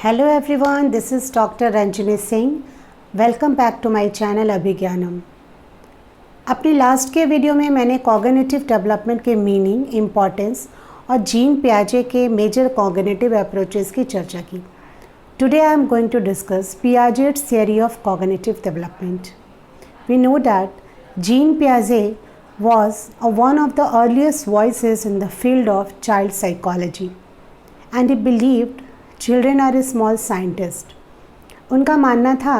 Hello everyone, this is Dr. Ranjini Singh. Welcome back to my channel अभिज्ञानम। अपनी last के video में मैंने cognitive development के meaning, importance और जीन पियाजे के मेजर कॉग्निटिव अप्रोचेस की चर्चा की। Today I am going to discuss Piaget's theory of cognitive development. We know that Jean पियाजे was one of the earliest voices in the field of child psychology and he believed children are small scientists. उनका मानना था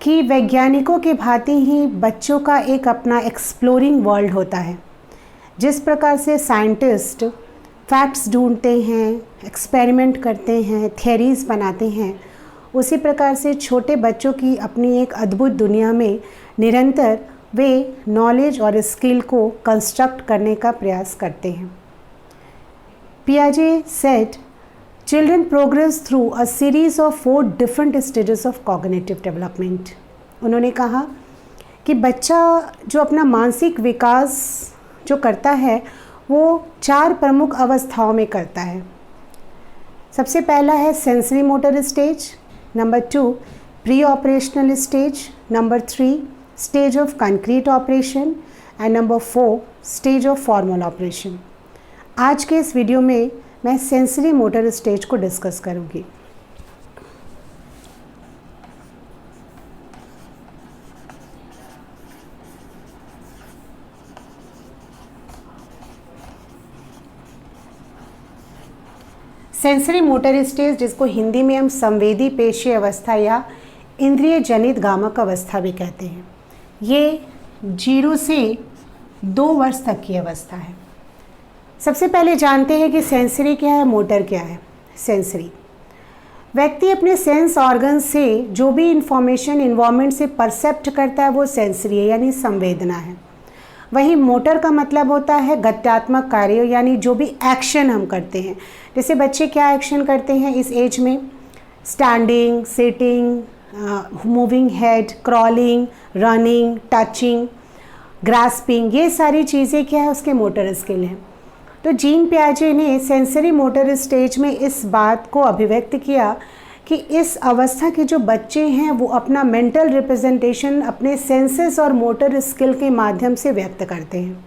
कि वैज्ञानिकों के भांति ही बच्चों का एक अपना एक्सप्लोरिंग वर्ल्ड होता है। जिस प्रकार से साइंटिस्ट फैक्ट्स ढूंढते हैं, एक्सपेरिमेंट करते हैं, थियरीज बनाते हैं, उसी प्रकार से छोटे बच्चों की अपनी एक अद्भुत दुनिया में निरंतर वे नॉलेज और स्किल को कंस्ट्रक्ट करने का प्रयास करते हैं। पियाजे said children progress through a series of 4 different stages of cognitive development. उन्होंने कहा कि बच्चा जो अपना मानसिक विकास जो करता है वो 4 प्रमुख अवस्थाओं में करता है। सबसे पहला है sensory motor stage, number 2 pre operational stage, number 3 stage of concrete operation and number 4 stage of formal operation. आज के इस वीडियो में मैं सेंसरी मोटर स्टेज को डिस्कस करूंगी। सेंसरी मोटर स्टेज, जिसको हिंदी में हम संवेदी पेशी अवस्था या इंद्रिय जनित गामक अवस्था भी कहते हैं, ये 0 से 2 वर्ष तक की अवस्था है। सबसे पहले जानते हैं कि सेंसरी क्या है, मोटर क्या है। सेंसरी, व्यक्ति अपने सेंस ऑर्गन से जो भी इंफॉर्मेशन इन्वायरमेंट से परसेप्ट करता है वो सेंसरी है, यानी संवेदना है। वहीं मोटर का मतलब होता है गत्यात्मक कार्य, यानी जो भी एक्शन हम करते हैं। जैसे बच्चे क्या एक्शन करते हैं इस एज में, standing, sitting, moving head, crawling, running, touching, grasping, ये सारी चीज़ें क्या है, उसके मोटर स्किल हैं। तो जीन पियाजे ने सेंसरी मोटर स्टेज में इस बात को अभिव्यक्त किया कि इस अवस्था के जो बच्चे हैं वो अपना मेंटल रिप्रेजेंटेशन अपने सेंसेस और मोटर स्किल के माध्यम से व्यक्त करते हैं।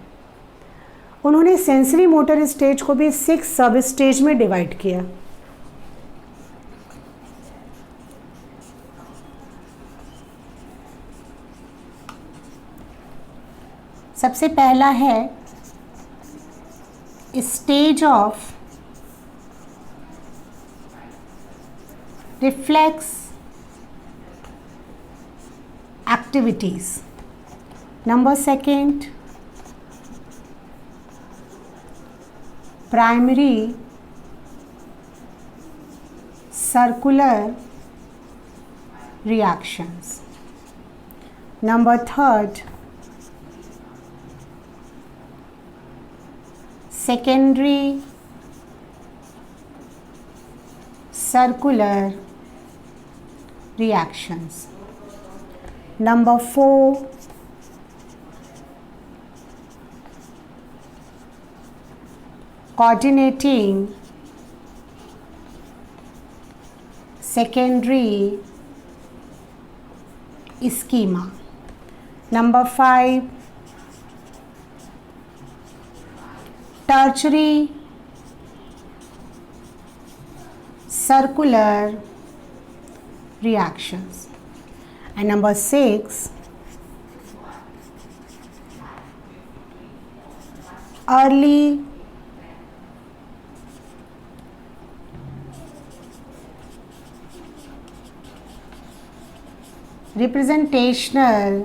उन्होंने सेंसरी मोटर स्टेज को भी 6 सब स्टेज में डिवाइड किया। सबसे पहला है stage of reflex activities, number 2 primary circular reactions, number 3 secondary circular reactions, number 4 coordinating secondary schema, number 5 tertiary circular reactions, and number 6 early representational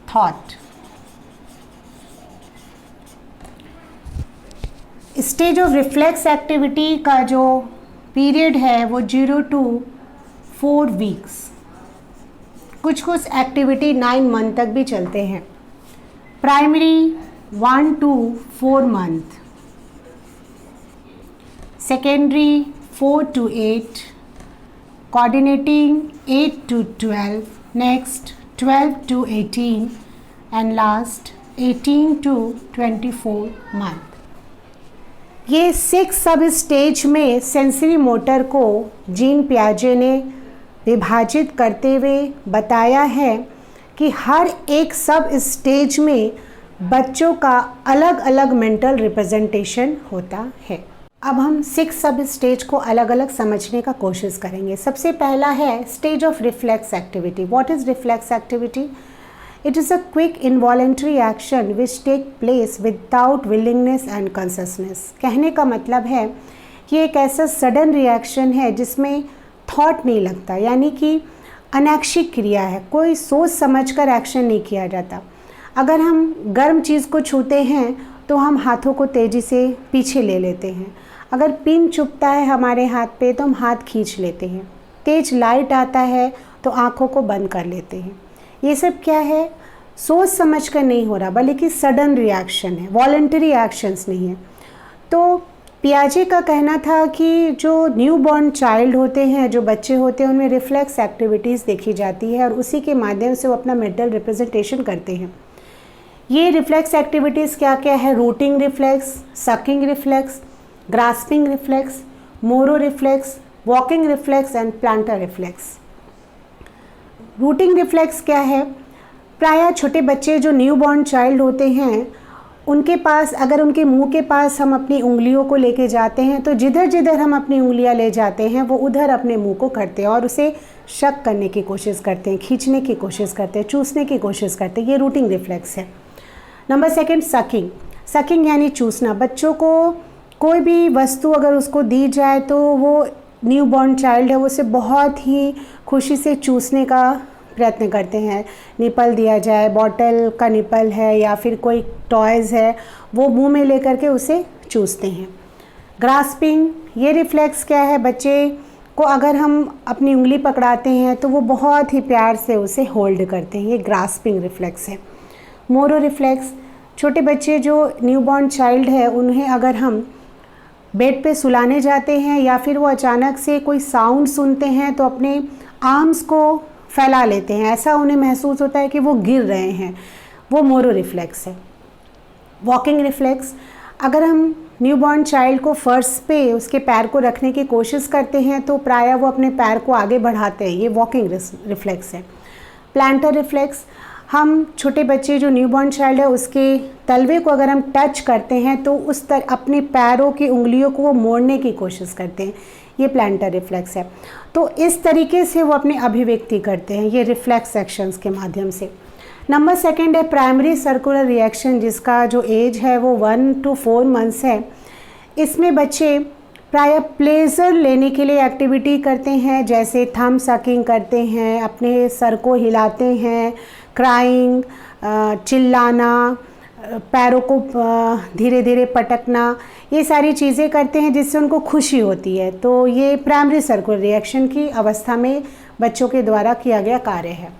thought। Stage of reflex activity का जो period है वो 0 to 4 weeks, कुछ activity 9 month तक भी चलते हैं। Primary 1 to 4 month, secondary 4 to 8, coordinating 8 to 12, next 12 to 18 and last 18 to 24 month. ये 6 सब स्टेज में सेंसरी मोटर को जीन पियाजे ने विभाजित करते हुए बताया है कि हर एक सब स्टेज में बच्चों का अलग अलग मेंटल रिप्रेजेंटेशन होता है। अब हम 6 सब स्टेज को अलग अलग समझने का कोशिश करेंगे। सबसे पहला है stage of reflex activity. What is reflex activity? It is a quick involuntary action which take place without willingness and consciousness. कहने का मतलब है कि एक ऐसा सडन रिएक्शन है जिसमें थॉट नहीं लगता, यानी कि अनैच्छिक क्रिया है, कोई सोच समझकर एक्शन नहीं किया जाता। अगर हम गर्म चीज़ को छूते हैं तो हम हाथों को तेज़ी से पीछे ले लेते हैं। अगर पिन चुभता है हमारे हाथ पे तो हम हाथ खींच लेते हैं। तेज लाइट आता है तो आँखों को बंद कर लेते हैं। ये सब क्या है? सोच समझ कर नहीं हो रहा, बल्कि सडन रिएक्शन है, वॉलंटरी एक्शंस नहीं है। तो पियाजे का कहना था कि जो न्यू बॉर्न चाइल्ड होते हैं, जो बच्चे होते हैं, उनमें रिफ्लेक्स एक्टिविटीज़ देखी जाती है और उसी के माध्यम से वो अपना मेंटल रिप्रेजेंटेशन करते हैं। ये रिफ्लेक्स एक्टिविटीज़ क्या क्या है? Routing reflex, sucking reflex, grasping reflex, Moro reflex, walking reflex and plantar reflex. Routing reflex क्या है? प्रायः छोटे बच्चे जो न्यू बॉर्न चाइल्ड होते हैं, उनके पास, अगर उनके मुंह के पास हम अपनी उंगलियों को लेके जाते हैं तो जिधर जिधर हम अपनी उंगलियां ले जाते हैं वो उधर अपने मुंह को करते हैं और उसे शक करने की कोशिश करते हैं, खींचने की कोशिश करते हैं, चूसने की कोशिश करते हैं। ये रूटिंग रिफ्लेक्स है। Number 2 sucking. सकिंग यानी चूसना। बच्चों को कोई भी वस्तु अगर उसको दी जाए तो वो न्यू बॉर्न चाइल्ड है, वो उसे बहुत ही खुशी से चूसने का प्रयत्न करते हैं। निपल दिया जाए, बॉटल का निपल है या फिर कोई टॉयज़ है, वो मुंह में लेकर के उसे चूसते हैं। ग्रास्पिंग, ये रिफ्लेक्स क्या है? बच्चे को अगर हम अपनी उंगली पकड़ाते हैं तो वो बहुत ही प्यार से उसे होल्ड करते हैं। ये ग्रास्पिंग रिफ्लेक्स है। मोरो रिफ्लेक्स, छोटे बच्चे जो न्यूबॉर्न चाइल्ड है, उन्हें अगर हम बेड पे सुलाने जाते हैं या फिर वो अचानक से कोई साउंड सुनते हैं तो अपने आर्म्स को फैला लेते हैं, ऐसा उन्हें महसूस होता है कि वो गिर रहे हैं, वो मोरो रिफ्लेक्स है। वॉकिंग रिफ्लेक्स, अगर हम न्यूबॉर्न चाइल्ड को फर्श पे उसके पैर को रखने की कोशिश करते हैं तो प्रायः वो अपने पैर को आगे बढ़ाते हैं, ये वॉकिंग रिफ्लेक्स है। प्लांटर रिफ्लेक्स, हम छोटे बच्चे जो न्यूबॉर्न चाइल्ड है उसके तलवे को अगर हम टच करते हैं तो उस अपने पैरों की उंगलियों को वो मोड़ने की कोशिश करते हैं, ये प्लांटर रिफ्लेक्स है। तो इस तरीके से वो अपनी अभिव्यक्ति करते हैं, ये रिफ्लेक्स एक्शंस के माध्यम से। नंबर 2 है प्राइमरी सर्कुलर रिएक्शन, जिसका जो एज है वो 1 to 4 मंथ्स है। इसमें बच्चे प्रायः प्लेजर लेने के लिए एक्टिविटी करते हैं, जैसे थंब सकिंग करते हैं, अपने सर को हिलाते हैं, क्राइंग, चिल्लाना, पैरों को धीरे धीरे पटकना, ये सारी चीज़ें करते हैं जिससे उनको खुशी होती है। तो ये प्राइमरी सर्कुलर रिएक्शन की अवस्था में बच्चों के द्वारा किया गया कार्य है।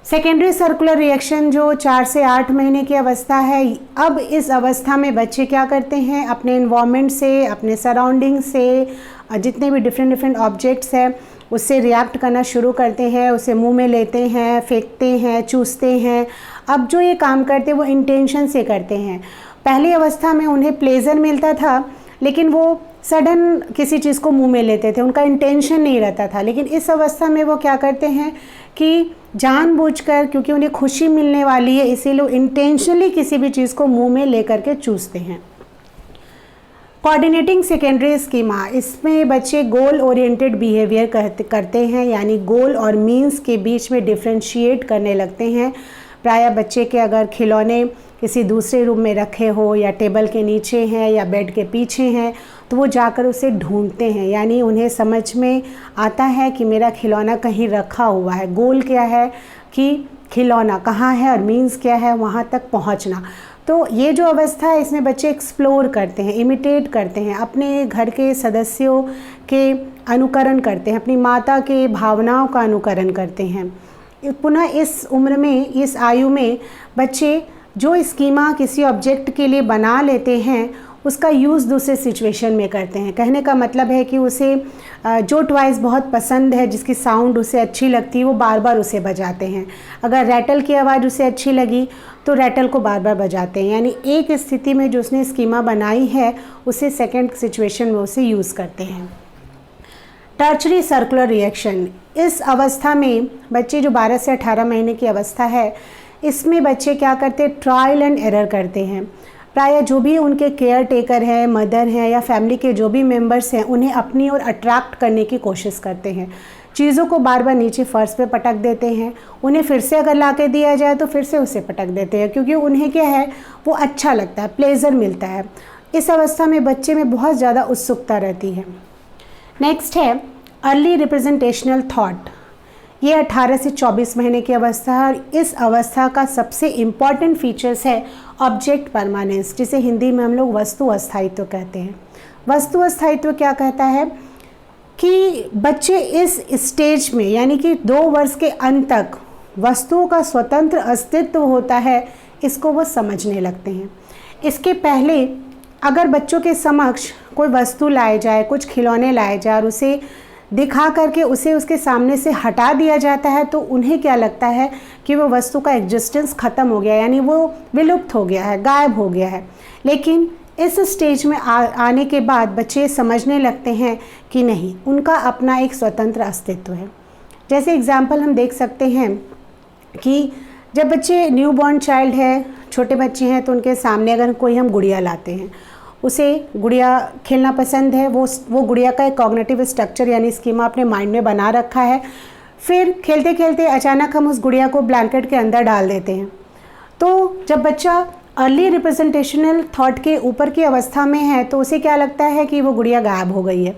सेकेंडरी सर्कुलर रिएक्शन जो 4 से 8 महीने की अवस्था है, अब इस अवस्था में बच्चे क्या करते हैं? अपने इन्वायरमेंट से, अपने सराउंडिंग से, जितने भी डिफरेंट ऑब्जेक्ट्स हैं उससे रिएक्ट करना शुरू करते हैं, उसे मुंह में लेते हैं, फेंकते हैं, चूसते हैं। अब जो ये काम करते हैं वो इंटेंशन से करते हैं। पहली अवस्था में उन्हें प्लेजर मिलता था, लेकिन वो सडन किसी चीज़ को मुंह में लेते थे, उनका इंटेंशन नहीं रहता था। लेकिन इस अवस्था में वो क्या करते हैं कि जानबूझकर, क्योंकि उन्हें खुशी मिलने वाली है, इसीलिए इंटेंशनली किसी भी चीज़ को मुंह में लेकर के चूसते हैं। कोऑर्डिनेटिंग सेकेंडरी स्कीमा, इसमें बच्चे गोल ओरिएंटेड बिहेवियर करते हैं, यानी गोल और मीन्स के बीच में डिफ्रेंशिएट करने लगते हैं। प्रायः बच्चे के अगर खिलौने किसी दूसरे रूम में रखे हो या टेबल के नीचे हैं या बेड के पीछे हैं तो वो जाकर उसे ढूंढते हैं, यानी उन्हें समझ में आता है कि मेरा खिलौना कहीं रखा हुआ है। गोल क्या है कि खिलौना कहाँ है और मीन्स क्या है वहाँ तक पहुँचना। तो ये जो अवस्था है इसमें बच्चे एक्सप्लोर करते हैं, इमिटेट करते हैं, अपने घर के सदस्यों के अनुकरण करते हैं, अपनी माता के भावनाओं का अनुकरण करते हैं। पुनः इस उम्र में, इस आयु में बच्चे जो स्कीमा किसी ऑब्जेक्ट के लिए बना लेते हैं उसका यूज़ दूसरे सिचुएशन में करते हैं। कहने का मतलब है कि उसे जो टॉयज़ बहुत पसंद है, जिसकी साउंड उसे अच्छी लगती है, वो बार बार उसे बजाते हैं। अगर रैटल की आवाज़ उसे अच्छी लगी तो रैटल को बार बार बजाते हैं। यानी एक स्थिति में जो उसने स्कीमा बनाई है उसे सेकेंड सिचुएशन में उसे यूज़ करते हैं। टर्शरी सर्कुलर रिएक्शन, इस अवस्था में बच्चे जो 12 से 18 महीने की अवस्था है, इसमें बच्चे क्या करते हैं, ट्रायल एंड एरर करते हैं। प्रायः जो भी उनके केयर टेकर हैं, मदर हैं या फैमिली के जो भी मेंबर्स हैं, उन्हें अपनी ओर अट्रैक्ट करने की कोशिश करते हैं। चीज़ों को बार बार नीचे फर्श पे पटक देते हैं। उन्हें फिर से अगर ला के दिया जाए तो फिर से उसे पटक देते हैं, क्योंकि उन्हें क्या है, वो अच्छा लगता है, प्लेजर मिलता है। इस अवस्था में बच्चे में बहुत ज़्यादा उत्सुकता रहती है। नेक्स्ट है अर्ली रिप्रेजेंटेशनल थॉट। ये 18 से 24 महीने की अवस्था है और इस अवस्था का सबसे इम्पॉर्टेंट फीचर्स है ऑब्जेक्ट परमानेंस, जिसे हिंदी में हम लोग वस्तु अस्थायित्व कहते हैं। वस्तु अस्थायित्व क्या कहता है कि बच्चे इस स्टेज में, यानी कि 2 वर्ष के अंत तक वस्तुओं का स्वतंत्र अस्तित्व होता है, इसको वो समझने लगते हैं। इसके पहले अगर बच्चों के समक्ष कोई वस्तु लाए जाए, कुछ खिलौने लाए जाए और उसे दिखा करके उसे उसके सामने से हटा दिया जाता है, तो उन्हें क्या लगता है कि वो वस्तु का एग्जिस्टेंस ख़त्म हो गया, यानी वो विलुप्त हो गया है, गायब हो गया है। लेकिन इस स्टेज में आने के बाद बच्चे समझने लगते हैं कि नहीं, उनका अपना एक स्वतंत्र अस्तित्व है। जैसे एग्जाम्पल हम देख सकते हैं कि जब बच्चे न्यू बॉर्न चाइल्ड है, छोटे बच्चे हैं, तो उनके सामने अगर कोई हम गुड़िया लाते हैं, उसे गुड़िया खेलना पसंद है, वो गुड़िया का एक कॉग्निटिव स्ट्रक्चर यानी स्कीमा अपने माइंड में बना रखा है। फिर खेलते खेलते अचानक हम उस गुड़िया को ब्लैंकेट के अंदर डाल देते हैं। तो जब बच्चा अर्ली रिप्रेजेंटेशनल थॉट के ऊपर की अवस्था में है, तो उसे क्या लगता है कि वो गुड़िया गायब हो गई है।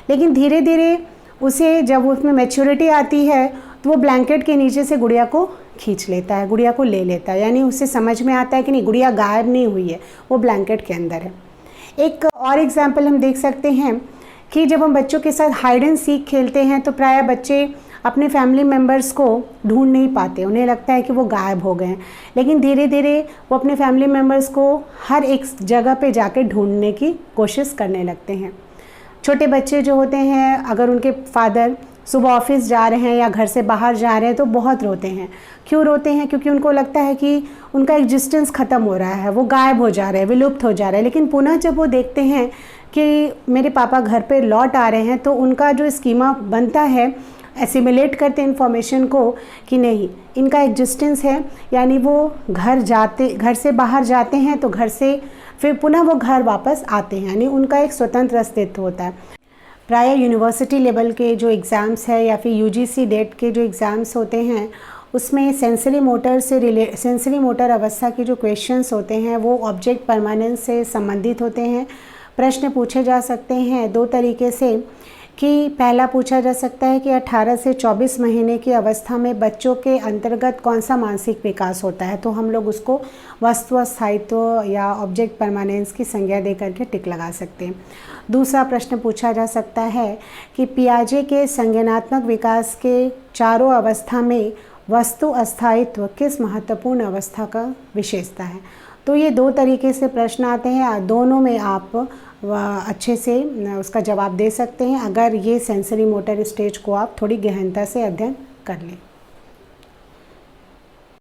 लेकिन धीरे धीरे उसे जब उसमें मैच्योरिटी आती है, तो वो ब्लैंकेट के नीचे से गुड़िया को खींच लेता है, गुड़िया को ले लेता है। यानी उसे समझ में आता है कि नहीं, गुड़िया गायब नहीं हुई है, वो ब्लैंकेट के अंदर है। एक और एग्जाम्पल हम देख सकते हैं कि जब हम बच्चों के साथ हाइड एंड सीक खेलते हैं, तो प्रायः बच्चे अपने फैमिली मेम्बर्स को ढूंढ नहीं पाते, उन्हें लगता है कि वो गायब हो गए हैं। लेकिन धीरे धीरे वो अपने फैमिली मेम्बर्स को हर एक जगह पे जाके ढूंढने की कोशिश करने लगते हैं। छोटे बच्चे जो होते हैं, अगर उनके फादर सुबह ऑफिस जा रहे हैं या घर से बाहर जा रहे हैं, तो बहुत रोते हैं। क्यों रोते हैं? क्योंकि उनको लगता है कि उनका एग्जिस्टेंस ख़त्म हो रहा है, वो गायब हो जा रहे हैं, विलुप्त हो जा रहे हैं। लेकिन पुनः जब वो देखते हैं कि मेरे पापा घर पे लौट आ रहे हैं, तो उनका जो स्कीमा बनता है, एसिमिलेट करते हैं इन्फॉर्मेशन को कि नहीं, इनका एग्जिस्टेंस है। यानी वो घर से बाहर जाते हैं तो घर से फिर पुनः वो घर वापस आते हैं, यानी उनका एक स्वतंत्र अस्तित्व होता है। प्रायः यूनिवर्सिटी लेवल के जो एग्ज़ाम्स है या फिर यूजीसी डेट के जो एग्ज़ाम्स होते हैं, उसमें सेंसरी मोटर अवस्था के जो क्वेश्चंस होते हैं वो ऑब्जेक्ट परमानेंस से संबंधित होते हैं। प्रश्न पूछे जा सकते हैं 2 तरीके से कि पहला पूछा जा सकता है कि 18 से 24 महीने की अवस्था में बच्चों के अंतर्गत कौन सा मानसिक विकास होता है, तो हम लोग उसको वस्तु अस्थायित्व या ऑब्जेक्ट परमानेंस की संज्ञा दे करके टिक लगा सकते हैं। दूसरा प्रश्न पूछा जा सकता है कि पियाजे के संज्ञानात्मक विकास के चारों अवस्था में वस्तु अस्थायित्व किस महत्वपूर्ण अवस्था का विशेषता है। तो ये 2 तरीके से प्रश्न आते हैं, दोनों में आप अच्छे से उसका जवाब दे सकते हैं अगर ये सेंसरी मोटर स्टेज को आप थोड़ी गहनता से अध्ययन कर लें।